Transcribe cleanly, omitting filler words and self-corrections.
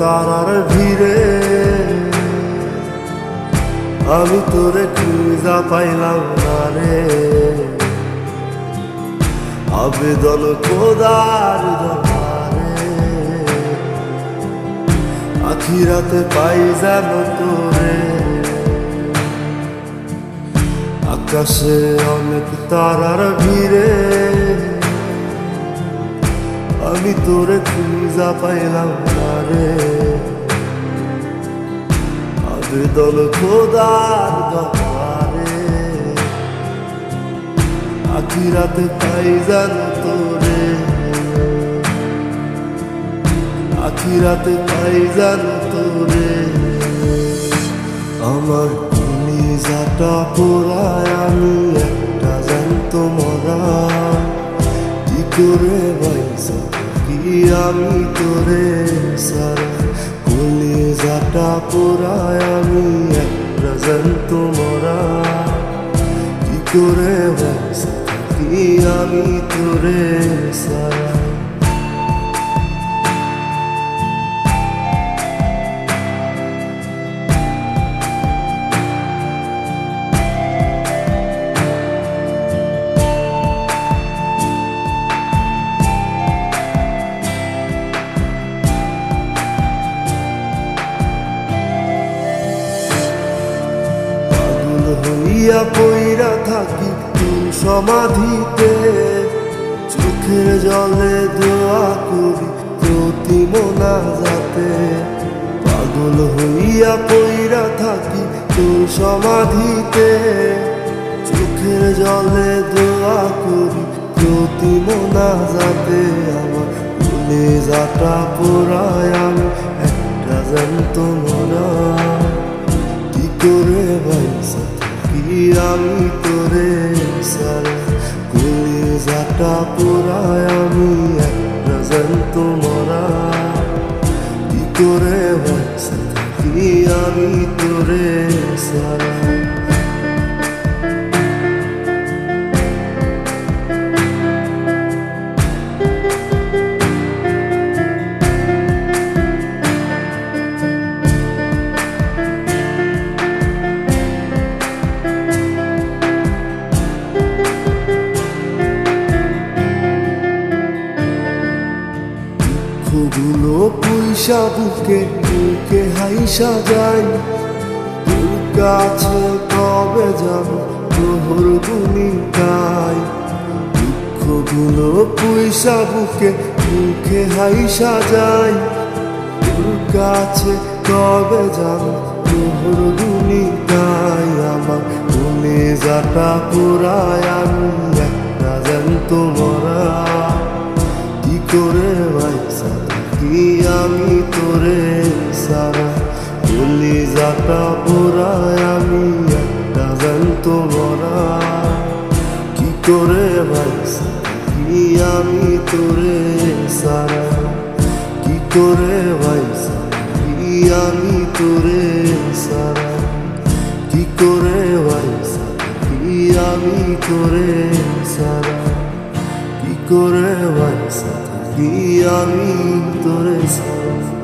তারার ভিড়ে আমি তোরে খুঁজা পাইলাম না রে। আবেদন খোদার দরবারে আখিরাতে পাই যেন তোরে। আকাশে অনেক তারার ভিড়ে আমি তোরে খুঁজা পাইলাম না রে। আবেদন খোদার দরবারে আখিরাতে পাই যেন তোরে। আখিরাতে পাই যেন তোরে। আমার কলিজাটা পোড়ায় আমি একটা জ্যান্ত মরা। কি করে বাইসা কি আমি তোরে সারা। কলিজাটা পোড়ায় আমি একটা জ্যান্ত মরা। কি করে বাইসা কি আমি তোরে সারা। হইয়া পইরা থাকি তুই সমাধিতে। চোখের জলে দোয়া করি প্রতি মোনাজাতে। পাগল হইয়া পইরা থাকি তুই সমাধিতে। চোখের জলে দোয়া করি প্রতি মোনাজাতে। আমার কলিজাটা পোড়ায় আমি একটা জ্যান্ত মরা। কি করে বাইসা কি আমি তোরে সারা। কলিজাটা পোড়ায় আমি একটা জ্যান্ত মরা। কি করে বাইসা কি আমি তোরে সারা। গুলো পয়সা বুকে বুকে হাইসা যাই। তোর কাছে কবে যাব তোর ভূমিকায়। দুঃখগুলো পয়সা বুকে বুকে হাইসা যাই। তোর কাছে কবে যাব তোর ভূমিকায়। আমার কলিজাটা পোড়ায় আমি একটা জ্যান্ত মরা। কি করে বাইসা কি আমি তোরে সারা। কলিজাটা পোড়ায় আমি একটা জ্যান্ত মরা। কি করে বাইসা কি আমি তোরে সারা। কি করে বাইসা কি আমি তোরে সারা। কি করে বাইসা কি আমি তোরে সারা। কি করে বাইসা কি আমি তোরে সারা।